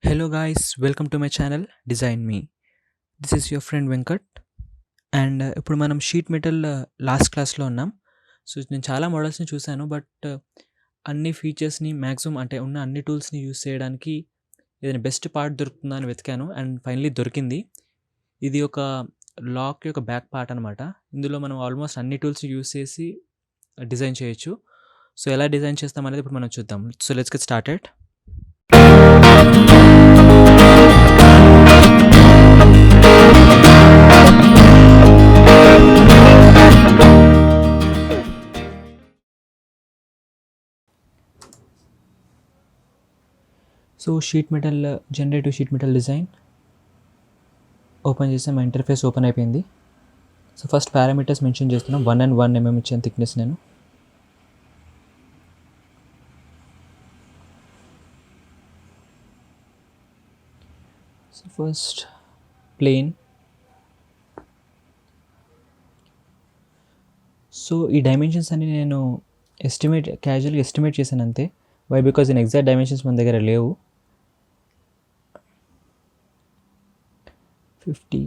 Hello guys, welcome to my channel Design Me. This is your friend Venkat and ఇప్పుడు మనం sheet metal last క్లాస్లో ఉన్నాం. So నేను చాలా మోడల్స్ని చూశాను, బట్ అన్ని ఫీచర్స్ని మ్యాక్సిమం అంటే ఉన్న అన్ని టూల్స్ని యూస్ చేయడానికి ఏదైనా బెస్ట్ పార్ట్ దొరుకుతుందా అని వెతికాను అండ్ ఫైనలీ దొరికింది. ఇది ఒక లాక్ యొక్క బ్యాక్ పార్ట్ అనమాట. ఇందులో మనం ఆల్మోస్ట్ అన్ని టూల్స్ యూస్ చేసి డిజైన్ చేయొచ్చు. సో ఎలా డిజైన్ చేస్తాం అనేది ఇప్పుడు మనం చూద్దాం. So let's get started. So sheet metal generative sheet metal design open చేస్తే మా ఇంటర్ఫేస్ ఓపెన్ అయిపోయింది. సో ఫస్ట్ పారామీటర్స్ మెన్షన్ చేస్తున్నాం. 1 and 1 mm ఇచ్చాను థిక్నెస్ నేను. So first plane. సో ఈ డైమెన్షన్స్ అన్ని నేను క్యాజువల్గా ఎస్టిమేట్ చేశాను అంతే. Why because in exact dimensions మన దగ్గర లేవు. 50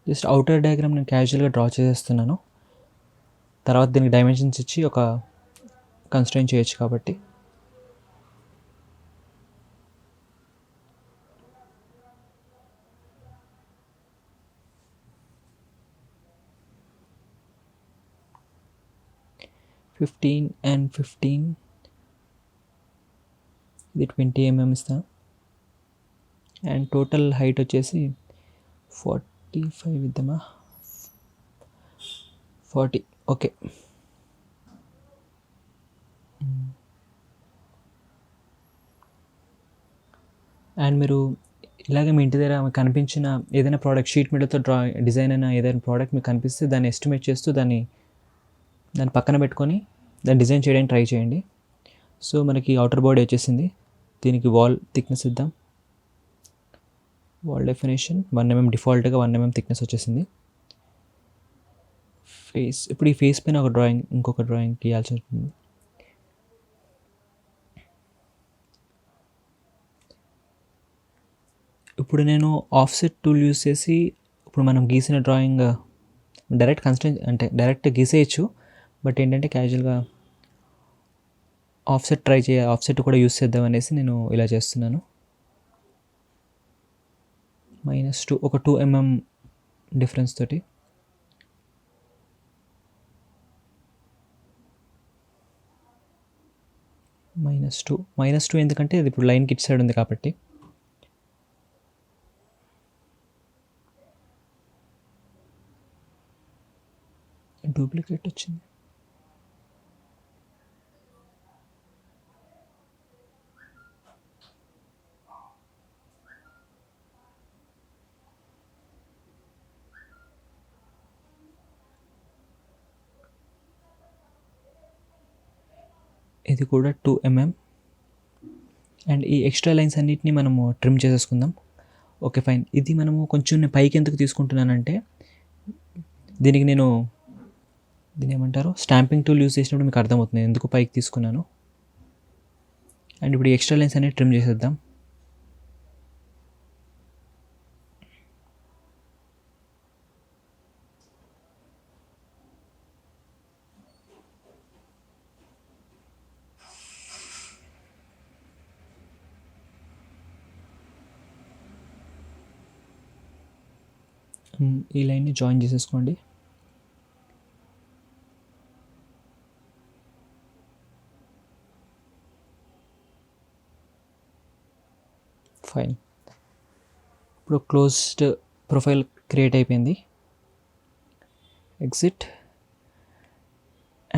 జస్ట్ అవుటర్ డయాగ్రామ్ నేను క్యాజువల్గా డ్రా చేసేస్తున్నాను. తర్వాత దీనికి డైమెన్షన్స్ ఇచ్చి ఒక కన్స్ట్రైన్ చేయొచ్చు కాబట్టి. ఫిఫ్టీన్ అండ్ 15 ఇది 20 mm ఇస్తాను. అండ్ టోటల్ హైట్ వచ్చేసి 45 ఇద్దామా, 40. ఓకే. అండ్ మీరు ఇలాగే మీ ఇంటి దగ్గర మీకు కనిపించిన ఏదైనా ప్రోడక్ట్ షీట్ మీటర్తో డిజైన్ అయినా ఏదైనా ప్రోడక్ట్ మీకు కనిపిస్తే దాన్ని ఎస్టిమేట్ చేస్తూ దాన్ని పక్కన పెట్టుకొని దాన్ని డిజైన్ చేయడానికి ట్రై చేయండి. సో మనకి అవుటర్ బాడీ వచ్చేసింది. దీనికి వాల్ థిక్నెస్ ఇద్దాం. వాల్ డెఫినేషన్ 1 mm, డిఫాల్ట్గా 1 mm థిక్నెస్ వచ్చేసింది. ఫేస్, ఇప్పుడు ఈ ఫేస్ పైన ఇంకొక డ్రాయింగ్ గీయాల్సి ఉంటుంది. ఇప్పుడు నేను ఆఫ్సెట్ టూల్ యూస్ చేసి ఇప్పుడు మనం గీసిన డ్రాయింగ్ డైరెక్ట్ గీసేయచ్చు. బట్ ఏంటంటే క్యాజువల్గా ఆఫ్సెట్ కూడా యూస్ చేద్దాం అనేసి నేను ఇలా చేస్తున్నాను. -2, ఒక 2 mm డిఫరెన్స్ తోటి. -2 ఎందుకంటే ఇది ఇప్పుడు లైన్కి ఇటు సైడ్ ఉంది కాబట్టి. డూప్లికేట్ వచ్చింది. ఇది కూడా 2 mm. అండ్ ఈ ఎక్స్ట్రా లైన్స్ అన్నిటిని మనము ట్రిమ్ చేసేసుకుందాం. Okay fine. ఇది మనము కొంచెం నేను పైకి ఎందుకు తీసుకుంటున్నానంటే దీన్ని ఏమంటారు, స్టాంపింగ్ టూల్ యూస్ చేసినప్పుడు మీకు అర్థమవుతుంది ఎందుకు పైకి తీసుకున్నాను. అండ్ ఇప్పుడు ఈ ఎక్స్ట్రా లైన్స్ అనేది ట్రిమ్ చేసేద్దాం. ఈ లైన్ని జాయిన్ చేసేసుకోండి. ఫైన్. ఇప్పుడు క్లోజ్డ్ ప్రొఫైల్ క్రియేట్ అయిపోయింది. ఎగ్జిట్.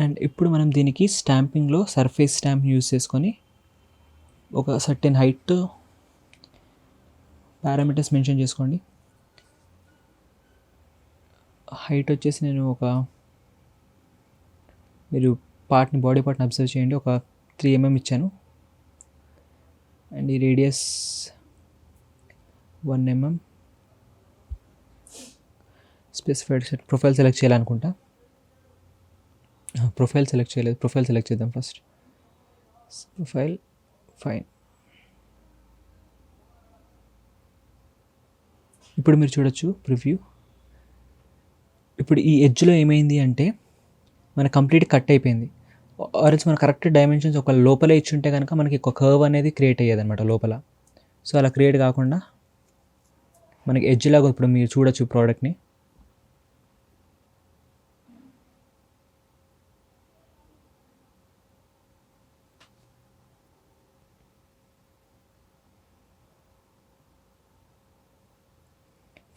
అండ్ ఇప్పుడు మనం దీనికి స్టాంపింగ్లో సర్ఫేస్ స్టాంప్ యూస్ చేసుకొని ఒక సర్టెన్ హైట్ పారామీటర్స్ మెన్షన్ చేసుకోండి. హైట్ వచ్చేసి నేను మీరు బాడీ పార్ట్ని అబ్జర్వ్ చేయండి, ఒక 3 mm ఇచ్చాను. అండ్ ఈ radius 1 mm. Specified set profile select చేయాలనుకుంటా. ప్రొఫైల్ సెలెక్ట్ చేయలేదు, ప్రొఫైల్ సెలెక్ట్ చేద్దాం ఫస్ట్. Profile fine. ఇప్పుడు మీరు చూడొచ్చు ప్రివ్యూ. ఇప్పుడు ఈ ఎడ్జ్లో ఏమైంది అంటే మన కంప్లీట్ కట్ అయిపోయింది. ఆర్ఎల్స్ మన కరెక్ట్ డైమెన్షన్స్ ఒక లోపలే ఇచ్చుంటే కనుక మనకి ఒక కర్వ్ అనేది క్రియేట్ అయ్యేది అనమాట లోపల. సో అలా క్రియేట్ కాకుండా మనకి ఎడ్జ్ లాగా ఇప్పుడు మీరు చూడొచ్చు ప్రోడక్ట్ని.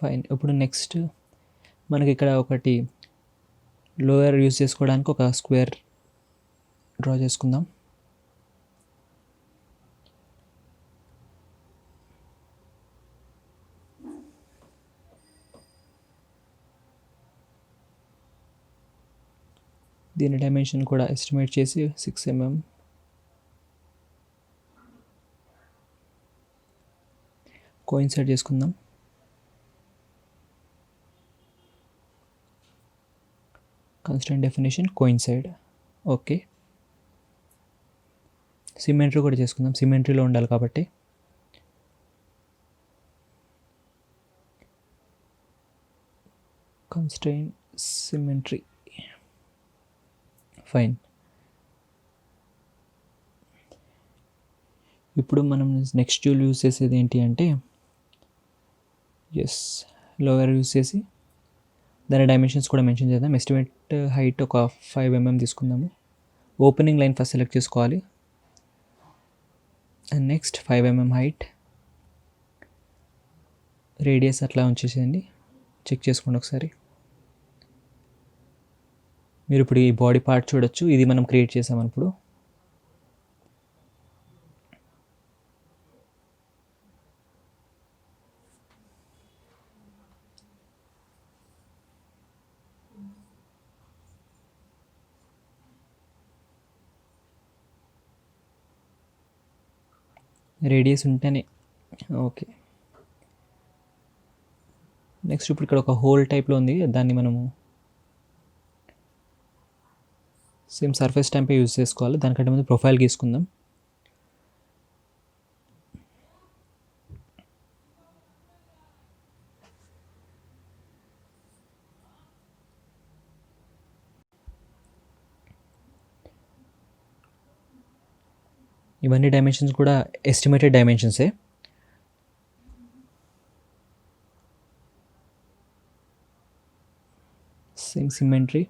ఫైన్. ఇప్పుడు నెక్స్ట్ మనకి ఇక్కడ ఒకటి లోయర్ యూస్ చేసుకోవడానికి ఒక స్క్వేర్ డ్రా చేసుకుందాం. దీని డైమెన్షన్ కూడా ఎస్టిమేట్ చేసి 6 mm. కోయిన్సైడ్ చేసుకుందాం. Constraint definition coincide. Okay. Symmetry కూడా చేసుకుందాం, సిమెట్రీలో ఉండాలి కాబట్టి. Constraint symmetry. ఫైన్. ఇప్పుడు మనం నెక్స్ట్ టూల్ యూస్ చేసేది ఏంటి అంటే లోయర్ యూస్ చేసి దాని డైమెన్షన్స్ కూడా మెన్షన్ చేద్దాం. ఎస్టిమేట్ హైట్ ఒక 5 mm తీసుకుందాము. ఓపెనింగ్ లైన్ ఫస్ట్ సెలెక్ట్ చేసుకోవాలి. And next 5 mm height. Radius అట్లా ఉంచేసేయండి. చెక్ చేసుకోండి ఒకసారి. మీరు ఇప్పుడు ఈ బాడీ పార్ట్ చూడొచ్చు, ఇది మనం క్రియేట్ చేసాం ఇప్పుడు. రేడియస్ ఉంటేనే ఓకే. నెక్స్ట్ ఇప్పుడు ఇక్కడ ఒక హోల్ టైప్లో ఉంది, దాన్ని మనము సేమ్ సర్ఫేస్ టైంపే యూజ్ చేసుకోవాలి. దానికంటే ముందు ప్రొఫైల్ గీసుకుందాం. ఇవన్నీ డైమెన్షన్స్ కూడా ఎస్టిమేటెడ్ డైమెన్షన్సే. Same symmetry.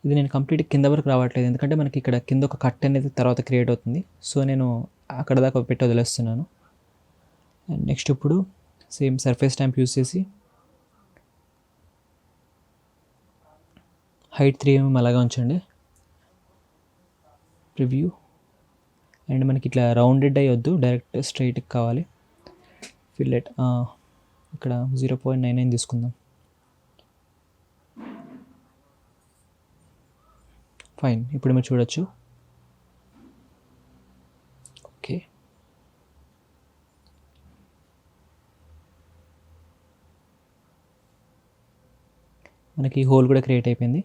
ఇది నేను కంప్లీట్ కింద వరకు రావట్లేదు, ఎందుకంటే మనకి ఇక్కడ కింద ఒక కట్ అనేది తర్వాత క్రియేట్ అవుతుంది. సో నేను అక్కడ దాకా పెట్టి వదిలేస్తున్నాను. అండ్ నెక్స్ట్ ఇప్పుడు సేమ్ సర్ఫేస్ టైంప్ యూస్ చేసి హైట్ 3 mm అలాగా ఉంచండి. ప్రివ్యూ. అండ్ మనకి ఇట్లా రౌండెడ్ అయ్యొద్దు, డైరెక్ట్ స్ట్రైట్ కావాలి. ఫిల్లెట్ ఇక్కడ 0.99 తీసుకుందాం. ఫైన్. ఇప్పుడు మీరు చూడొచ్చు. ఓకే. మనకి హోల్ కూడా క్రియేట్ అయిపోయింది.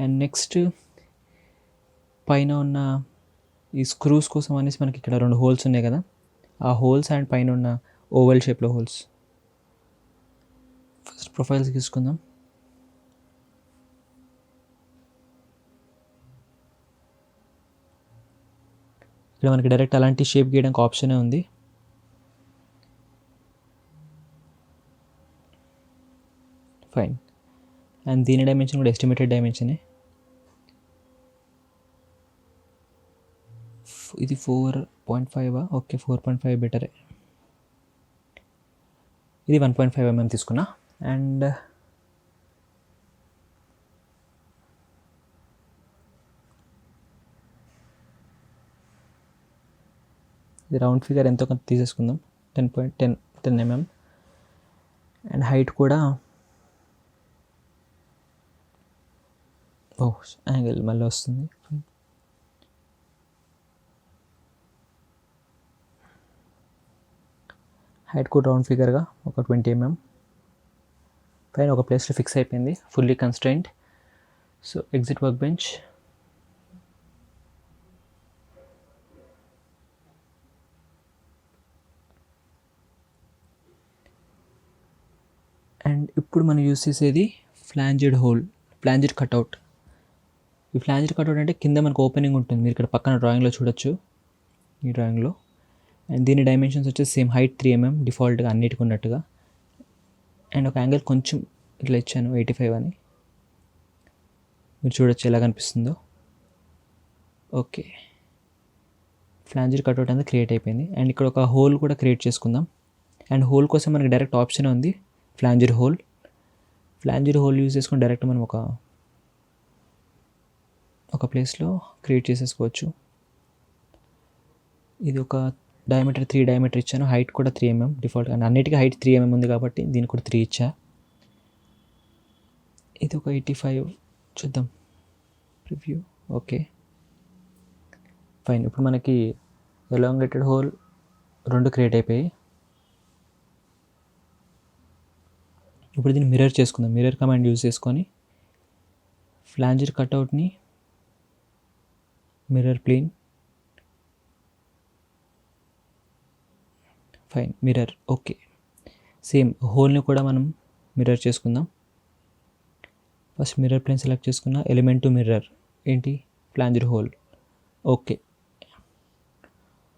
అండ్ నెక్స్ట్ పైన ఉన్న ఈ స్క్రూస్ కోసం అనేసి మనకి ఇక్కడ 2 హోల్స్ ఉన్నాయి కదా, ఆ హోల్స్ అండ్ పైన ఉన్న ఓవెల్ షేప్లో హోల్స్. ఫస్ట్ ప్రొఫైల్స్ తీసుకుందాం. ఇక్కడ మనకి డైరెక్ట్ అలాంటి షేప్ గీయడానికి ఆప్షనే ఉంది. ఫైన్. అండ్ దీని డైమెన్షన్ కూడా ఎస్టిమేటెడ్ డైమెన్షనే. ఇది 4.5. ఓకే, 4.5 బెటరే. ఇది 1.5 mm తీసుకున్నా. అండ్ ఇది రౌండ్ ఫిగర్ ఎంతో కొంత తీసేసుకుందాం. 10 mm. అండ్ హైట్ కూడా యాంగిల్ మళ్ళీ వస్తుంది. హైట్ కూడా రౌండ్ ఫిగర్గా ఒక 20 mm పైన ఒక ప్లేస్లో ఫిక్స్ అయిపోయింది, fully constrained. So exit work bench. And ఇప్పుడు మనం యూస్ చేసేది ఫ్లాంజెడ్ కట్అవుట్. ఈ ఫ్లాంజెడ్ కట్అవుట్ అంటే కింద మనకు ఓపెనింగ్ ఉంటుంది, మీరు ఇక్కడ పక్కన డ్రాయింగ్లో చూడొచ్చు, ఈ డ్రాయింగ్లో. అండ్ దీని డైమెన్షన్స్ వచ్చేసి సేమ్ హైట్ 3 mm డిఫాల్ట్గా అన్నిటికి ఉన్నట్టుగా. అండ్ ఒక యాంగిల్ కొంచెం ఇట్లా ఇచ్చాను 85 అని, మీరు చూడొచ్చు ఎలా కనిపిస్తుందో. ఓకే, ఫ్లాంజెడ్ కట్అవుట్ అనేది క్రియేట్ అయిపోయింది. అండ్ ఇక్కడ ఒక హోల్ కూడా క్రియేట్ చేసుకుందాం. అండ్ హోల్ కోసం మనకి డైరెక్ట్ ఆప్షన్ ఉంది, ఫ్లాంజెడ్ హోల్ యూజ్ చేసుకొని డైరెక్ట్ మనం ఒక ప్లేస్లో క్రియేట్ చేసేసుకోవచ్చు. ఇది ఒక డయామీటర్ 3 డయామీటర్ ఇచ్చాను, హైట్ కూడా 3 mm డిఫాల్ట్. అండ్ అన్నిటికీ హైట్ 3 mm ఉంది కాబట్టి దీనికి కూడా 3 ఇచ్చా. ఇది ఒక 85 చూద్దాం, ప్రివ్యూ. Okay fine. ఇప్పుడు మనకి ఎలాంగేటెడ్ హోల్ 2 క్రియేట్ అయిపోయాయి. ఇప్పుడు దీన్ని మిర్రర్ చేసుకుందాం. మిర్రర్ కమాండ్ యూజ్ చేసుకొని ఫ్లాంజెడ్ కట్అవుట్ని mirror plane, fine, mirror. Okay, same హోల్ని కూడా మనం మిర్రర్ చేసుకుందాం. ఫస్ట్ మిర్రర్ ప్లేన్ సెలెక్ట్ చేసుకున్న, ఎలిమెంట్ టు మిర్రర్ ఏంటి, flanged hole. Okay,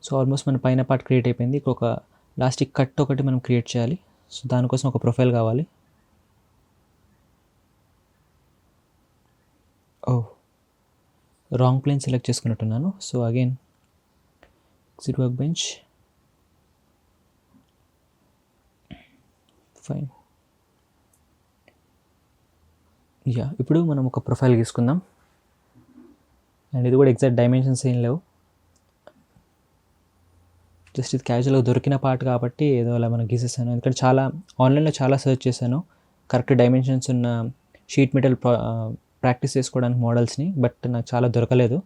so almost మన పైన పార్ట్ క్రియేట్ అయిపోయింది. ఒక లాస్టిక్ కట్ ఒకటి మనం క్రియేట్ చేయాలి. సో దానికోసం ఒక ప్రొఫైల్ కావాలి. రాంగ్ ప్లేన్ సెలెక్ట్ చేసుకున్నట్టున్నాను. So again exit workbench, fine. ఇప్పుడు మనం ఒక ప్రొఫైల్ గీసుకుందాం. అండ్ ఇది కూడా ఎగ్జాక్ట్ డైమెన్షన్స్ ఏం లేవు, జస్ట్ ఇది క్యాజువల్గా దొరికిన పార్ట్ కాబట్టి ఏదో అలా మనం గీసేసాను. ఎందుకంటే ఆన్లైన్లో చాలా సెర్చ్ చేశాను కరెక్ట్ డైమెన్షన్స్ ఉన్న షీట్ మెటల్ ప్రాక్టీస్ చేసుకోవడానికి మోడల్స్ని, బట్ నాకు చాలా దొరకలేదు.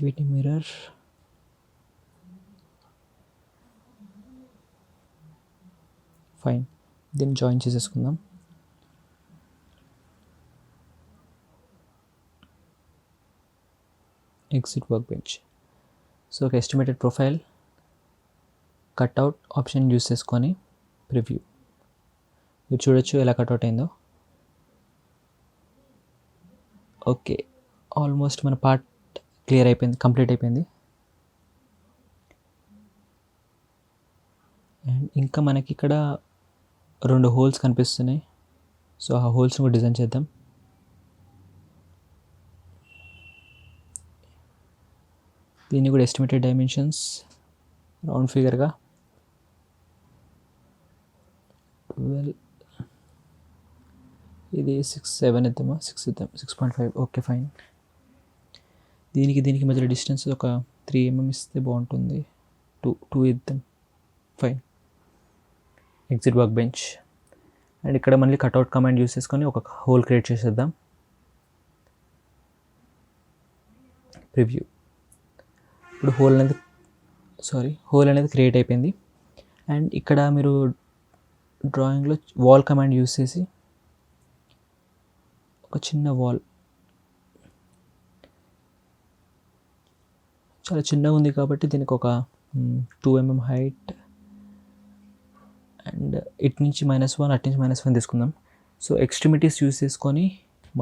వీటి మిర్రర్, ఫైన్, దీన్ని జాయిన్ చేసేసుకుందాం. Exit work bench. సో ఒక estimated profile cutout option use చేసుకొని ప్రివ్యూ, మీరు చూడొచ్చు ఎలా కట్అవుట్ అయిందో. ఓకే, ఆల్మోస్ట్ మన పార్ట్ క్లియర్ అయిపోయింది, కంప్లీట్ అయిపోయింది. అండ్ ఇంకా మనకి ఇక్కడ 2 హోల్స్ కనిపిస్తున్నాయి. సో ఆ హోల్స్ని కూడా డిజైన్ చేద్దాం. దీన్ని కూడా ఎస్టిమేటెడ్ డైమెన్షన్స్ రౌండ్ ఫిగర్గా 12, ఇది 6.7 ఇద్దామా, 6 ఇద్దాం, 6.5. Okay fine. దీనికి మధ్యలో డిస్టెన్స్ ఒక 3 mm ఇస్తే బాగుంటుంది, 2 ఇద్దాం, fine. Exit work bench. And ఇక్కడ మళ్ళీ కట్అవుట్ కమాండ్ యూస్ చేసుకొని ఒక హోల్ క్రియేట్ చేసేద్దాం. ప్రివ్యూ. ఇప్పుడు హోల్ అనేది క్రియేట్ అయిపోయింది. అండ్ ఇక్కడ మీరు డ్రాయింగ్లో వాల్ కమాండ్ యూస్ చేసి ఒక చిన్న వాల్, చాలా చిన్నగా ఉంది కాబట్టి దీనికి ఒక 2 mm హైట్, అండ్ ఇటు నుంచి -1, అటు నుంచి -1 తీసుకుందాం. సో ఎక్స్ట్రిమిటీస్ యూస్ చేసుకొని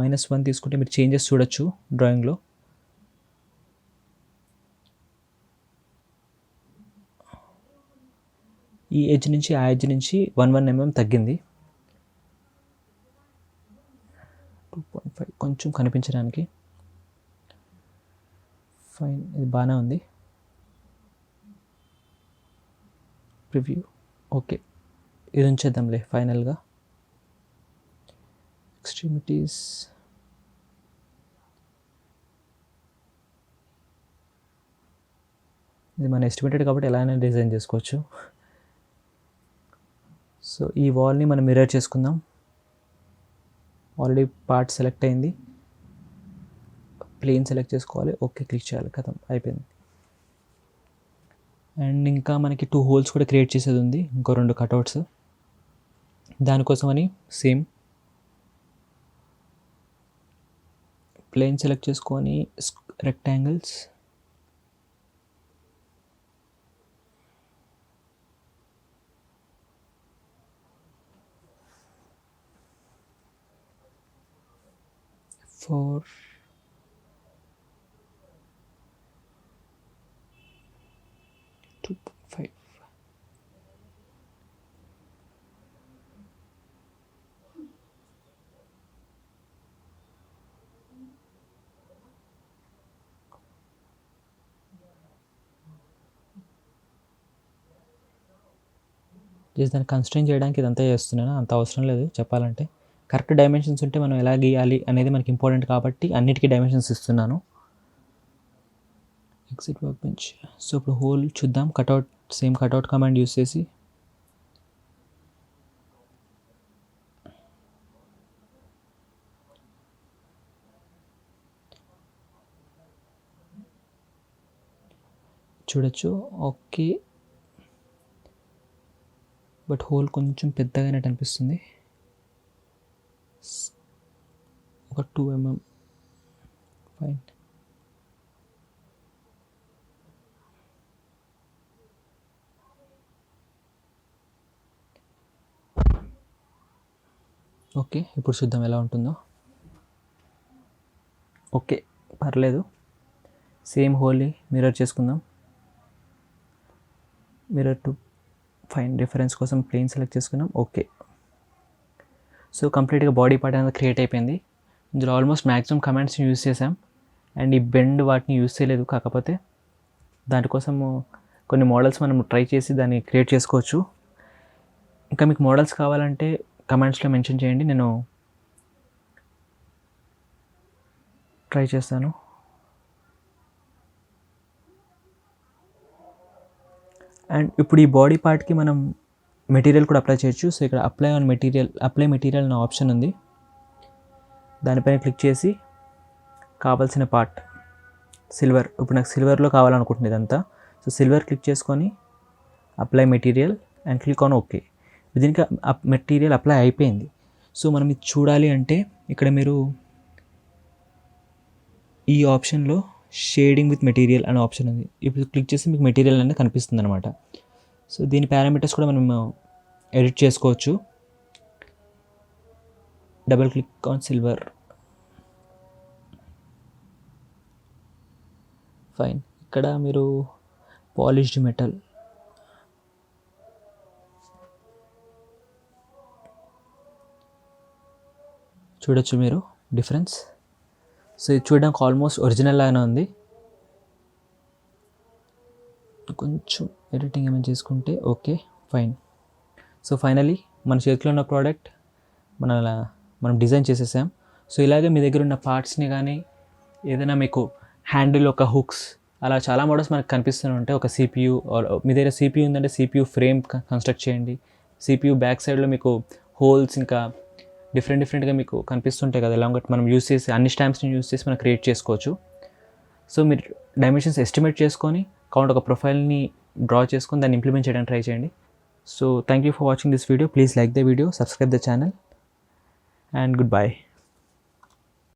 -1 తీసుకుంటే మీరు చేంజెస్ చూడొచ్చు డ్రాయింగ్లో. ఈ ఎడ్జ్ నుంచి ఆ ఎడ్జ్ నుంచి 1 mm తగ్గింది, 2.5 కొంచెం కనిపించడానికి. ఫైన్, ఇది బాగానే ఉంది. ప్రివ్యూ. ఓకే, ఇది ఉంచేద్దాంలే ఫైనల్గా. ఎక్స్ట్రిమిటీస్, ఇది మన ఎస్టిమేటెడ్ కాబట్టి ఎలా అయినా డిజైన్ చేసుకోవచ్చు. సో ఈ వాల్ని మనం మిర్రర్ చేసుకుందాం. ఆల్రెడీ పార్ట్ సెలెక్ట్ అయింది, ప్లేన్ సెలెక్ట్ చేసుకోవాలి, ఓకే క్లిక్ చేయాలి, కథం అయిపోయింది. అండ్ ఇంకా మనకి 2 హోల్స్ కూడా క్రియేట్ చేసేది ఉంది, ఇంకో 2 కట్అవుట్స్. దానికోసమని సేమ్ ప్లేన్ సెలెక్ట్ చేసుకొని రెక్టాంగిల్స్, for 2.5. జస్ట్ దాన్ని కన్స్ట్రెయిన్ చేయడానికి ఇదంతా చేస్తున్నాను, అంత అవసరం లేదు చెప్పాలంటే. కరెక్ట్ డైమెన్షన్స్ ఉంటే మనం ఎలా గీయాలి అనేది మనకి ఇంపార్టెంట్ కాబట్టి అన్నిటికీ డైమెన్షన్స్ ఇస్తున్నాను. Exit work bench. సో ఇప్పుడు హోల్ చూద్దాం, cutout same cutout command use చేసి చూడొచ్చు. ఓకే, బట్ హోల్ కొంచెం పెద్దగానే అనిపిస్తుంది, ఒక 2 mm. ఫైన్. ఓకే, ఇప్పుడు చూద్దాం ఎలా ఉంటుందో. ఓకే పర్లేదు, సేమ్ హోల్ని మిర్రర్ చేసుకుందాం. మిర్రర్ టు ఫైన్, రిఫరెన్స్ కోసం ప్లేన్ సెలెక్ట్ చేసుకున్నాం. ఓకే, సో కంప్లీట్గా బాడీ పార్ట్ అనేది క్రియేట్ అయిపోయింది. ఇందులో ఆల్మోస్ట్ మ్యాక్సిమం కమాండ్స్ని యూజ్ చేసాం, అండ్ ఈ బెండ్ వాటిని యూజ్ చేయలేదు. కాకపోతే దానికోసం కొన్ని మోడల్స్ మనం ట్రై చేసి దాన్ని క్రియేట్ చేసుకోవచ్చు. ఇంకా మీకు మోడల్స్ కావాలంటే కమాండ్స్లో మెన్షన్ చేయండి, నేను ట్రై చేస్తాను. అండ్ ఇప్పుడు ఈ బాడీ పార్ట్కి మనం మెటీరియల్ కూడా అప్లై చేయొచ్చు. సో ఇక్కడ అప్లై మెటీరియల్ అనే ఆప్షన్ ఉంది, దానిపైన క్లిక్ చేసి కావాల్సిన పార్ట్ సిల్వర్, ఇప్పుడు నాకు సిల్వర్లో కావాలనుకుంటుంది ఇదంతా. సో సిల్వర్ క్లిక్ చేసుకొని apply material and click on okay. దీనికి మెటీరియల్ అప్లై అయిపోయింది. సో మనం ఇది చూడాలి అంటే ఇక్కడ మీరు ఈ ఆప్షన్లో షేడింగ్ విత్ మెటీరియల్ అనే ఆప్షన్ ఉంది, ఇప్పుడు క్లిక్ చేసి మీకు మెటీరియల్ అనేది కనిపిస్తుంది అనమాట. సో దీని పారామీటర్స్ కూడా మనం ఎడిట్ చేసుకోవచ్చు. Double click on silver. Fine, ఇక్కడ మీరు పాలిష్డ్ మెటల్, చూడొచ్చు మీరు డిఫరెన్స్. సో ఇది చూడడానికి ఆల్మోస్ట్ ఒరిజినల్ లాగానే ఉంది. కొంచెం ఎడిటింగ్ ఏమైనా చేసుకుంటే ఓకే ఫైన్. సో ఫైనలీ మన చేతిలో ఉన్న ప్రోడక్ట్ మనం డిజైన్ చేసేసాం. సో ఇలాగే మీ దగ్గర ఉన్న పార్ట్స్ని కానీ ఏదైనా మీకు హ్యాండిల్, ఒక హుక్స్, అలా చాలా మోడల్స్ మనకు కనిపిస్తూనే ఉంటాయి. ఒక CPU, మీ దగ్గర CPU ఉందంటే CPU ఫ్రేమ్ కన్స్ట్రక్ట్ చేయండి. CPU బ్యాక్ సైడ్లో మీకు హోల్స్ ఇంకా డిఫరెంట్గా మీకు కనిపిస్తుంటాయి కదా, ఎలా మనం యూస్ చేసి అన్ని స్టాంప్స్ని యూస్ చేసి మనం క్రియేట్ చేసుకోవచ్చు. సో మీరు డైమెన్షన్స్ ఎస్టిమేట్ చేసుకొని ఒక ప్రొఫైల్ని డ్రా చేసుకొని దాన్ని ఇంప్లిమెంట్ చేయడానికి ట్రై చేయండి. So thank you for watching this video. Please like the video, subscribe the channel, and goodbye.